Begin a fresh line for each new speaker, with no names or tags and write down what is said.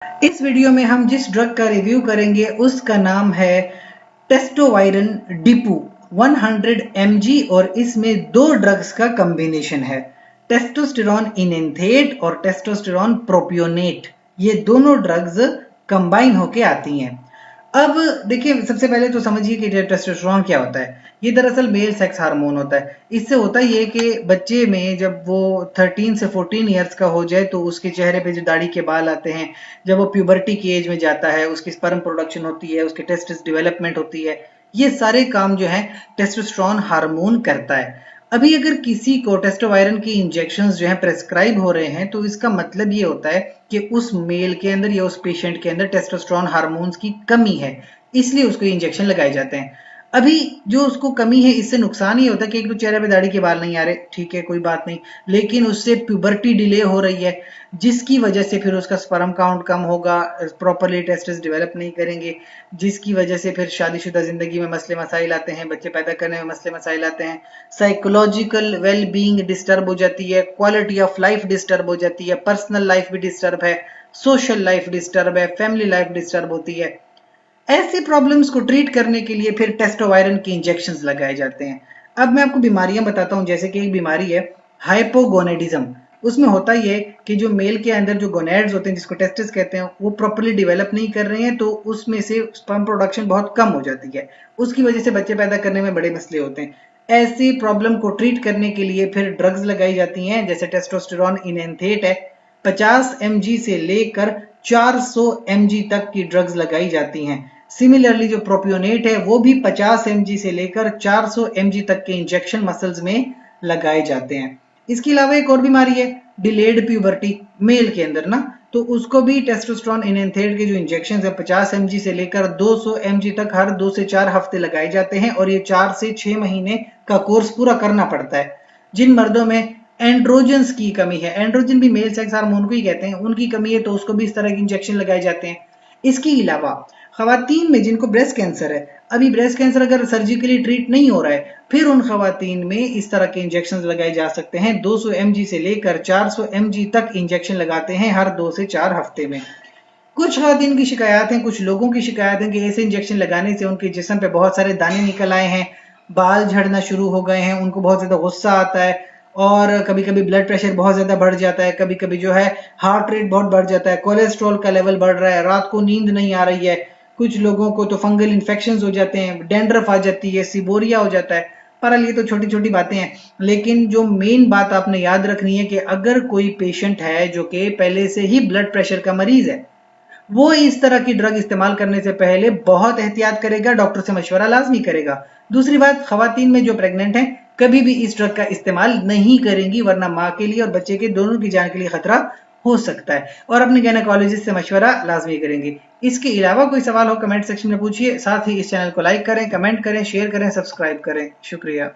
इस वीडियो में हम जिस ड्रग का रिव्यू करेंगे उसका नाम है टेस्टोवायरन डिपू 100 mg और इसमें दो ड्रग्स का कॉम्बिनेशन है, टेस्टोस्टेरॉन इनेंथेट और टेस्टोस्टेरॉन प्रोपियोनेट। ये दोनों ड्रग्स कंबाइन होके आती हैं। अब देखिए, सबसे पहले तो समझिए कि टेस्टोस्टेरॉन क्या होता है। ये दरअसल मेल सेक्स हार्मोन होता है। इससे होता ये कि बच्चे में जब वो 13 से 14 ईयर्स का हो जाए तो उसके चेहरे पे जो दाढ़ी के बाल आते हैं, जब वो प्यूबर्टी की एज में जाता है, उसकी स्पर्म प्रोडक्शन होती है, उसके टेस्टिस डेवलपमेंट होती है, ये सारे काम जो है टेस्टोस्टेरॉन हार्मोन करता है। अभी अगर किसी को टेस्टोवायरन की इंजेक्शंस जो है प्रेस्क्राइब हो रहे हैं तो इसका मतलब ये होता है कि उस मेल के अंदर या उस पेशेंट के अंदर टेस्टोस्टेरॉन हार्मोन्स की कमी है, इसलिए उसको इंजेक्शन लगाए जाते हैं। अभी जो उसको कमी है, इससे नुकसान ये होता है कि एक तो चेहरे पे दाढ़ी के बाल नहीं आ रहे, ठीक है कोई बात नहीं, लेकिन उससे प्यूबर्टी डिले हो रही है, जिसकी वजह से फिर उसका स्पर्म काउंट कम होगा, प्रॉपरली टेस्टिस डेवलप नहीं करेंगे, जिसकी वजह से फिर शादीशुदा जिंदगी में मसले मसाइल आते हैं, बच्चे पैदा करने में मसले मसाइल आते हैं, साइकोलॉजिकल वेल बीइंग डिस्टर्ब हो जाती है, क्वालिटी ऑफ लाइफ डिस्टर्ब हो जाती है, पर्सनल लाइफ भी डिस्टर्ब है, सोशल लाइफ डिस्टर्ब है, फैमिली लाइफ डिस्टर्ब होती है। ऐसी प्रॉब्लम्स को ट्रीट करने के लिए फिर टेस्टोवायरन के इंजेक्शंस लगाए जाते हैं। अब मैं आपको बीमारियां बताता हूं, जैसे कि एक बीमारी है हाइपोगोनेडिज्म। उसमें होता ये कि जो मेल के अंदर जो गोनेड्स होते हैं, जिसको टेस्टिस कहते हैं, वो प्रॉपर्ली डेवलप नहीं कर रहे हैं, तो उसमें से स्पर्म प्रोडक्शन बहुत कम हो जाती है। उसकी वजह से बच्चे पैदा करने में बड़े मसले होते हैं। ऐसी प्रॉब्लम को ट्रीट करने के लिए फिर ड्रग्स लगाई जाती हैं, जैसे टेस्टोस्टेरॉन इनेंथेट है, 50 mg से लेकर 400 mg तक की ड्रग्स लगाई जाती हैं। सिमिलरली जो प्रोपियोनेट है वो भी 50 mg से लेकर 400 mg तक के इंजेक्शन मसल्स में लगाए जाते हैं। इसके अलावा एक और बीमारी है डिलेड प्यूबर्टी मेल के अंदर ना, तो उसको भी टेस्टोस्टेरॉन इनेंथेट के जो इंजेक्शन है 50 mg से लेकर 200 mg तक हर 2 से 4 हफ्ते लगाए जाते हैं, और ये 4 से 6 महीने का कोर्स पूरा करना पड़ता है। जिन मर्दों में एंड्रोजन्स की कमी है, एंड्रोजन भी मेल सेक्स हार्मोन को ही कहते हैं, उनकी कमी है तो उसको भी इस तरह के इंजेक्शन लगाए जाते हैं। इसके अलावा खवातीन में जिनको ब्रेस्ट कैंसर है, अभी ब्रेस्ट कैंसर अगर सर्जिकली ट्रीट नहीं हो रहा है, फिर उन खवातीन में इस तरह के इंजेक्शन लगाए जा सकते हैं। 200 mg से लेकर 400 mg तक इंजेक्शन लगाते हैं हर 2 से 4 हफ्ते में। कुछ खवातीन की शिकायत है, कुछ लोगों की शिकायत है कि ऐसे इंजेक्शन लगाने से उनके जिस्म पे बहुत सारे दाने निकल आए हैं, बाल झड़ना शुरू हो गए हैं, उनको बहुत ज्यादा गुस्सा आता है, और कभी कभी ब्लड प्रेशर बहुत ज्यादा बढ़ जाता है, कभी कभी जो है हार्ट रेट बहुत बढ़ जाता है, कोलेस्ट्रॉल का लेवल बढ़ रहा है, रात को नींद नहीं आ रही है, कुछ लोगों को तो फंगल इन्फेक्शन हो जाते हैं, डेंड्रफ आ जाती है, सिबोरिया हो जाता है। पर ये तो छोटी छोटी बातें हैं, लेकिन जो मेन बात आपने याद रखनी है कि अगर कोई पेशेंट है जो कि पहले से ही ब्लड प्रेशर का मरीज है, वो इस तरह की ड्रग इस्तेमाल करने से पहले बहुत एहतियात करेगा, डॉक्टर से मशवरा लाजमी करेगा। दूसरी बात, खवातीन में जो प्रेग्नेंट हैं कभी भी इस ड्रग का इस्तेमाल नहीं करेंगी, वरना माँ के लिए और बच्चे के दोनों की जान के लिए खतरा हो सकता है, और अपने गायनेकोलॉजिस्ट से मशवरा लाजमी करेंगे। इसके अलावा कोई सवाल हो कमेंट सेक्शन में पूछिए, साथ ही इस चैनल को लाइक करें, कमेंट करें, शेयर करें, सब्सक्राइब करें। शुक्रिया।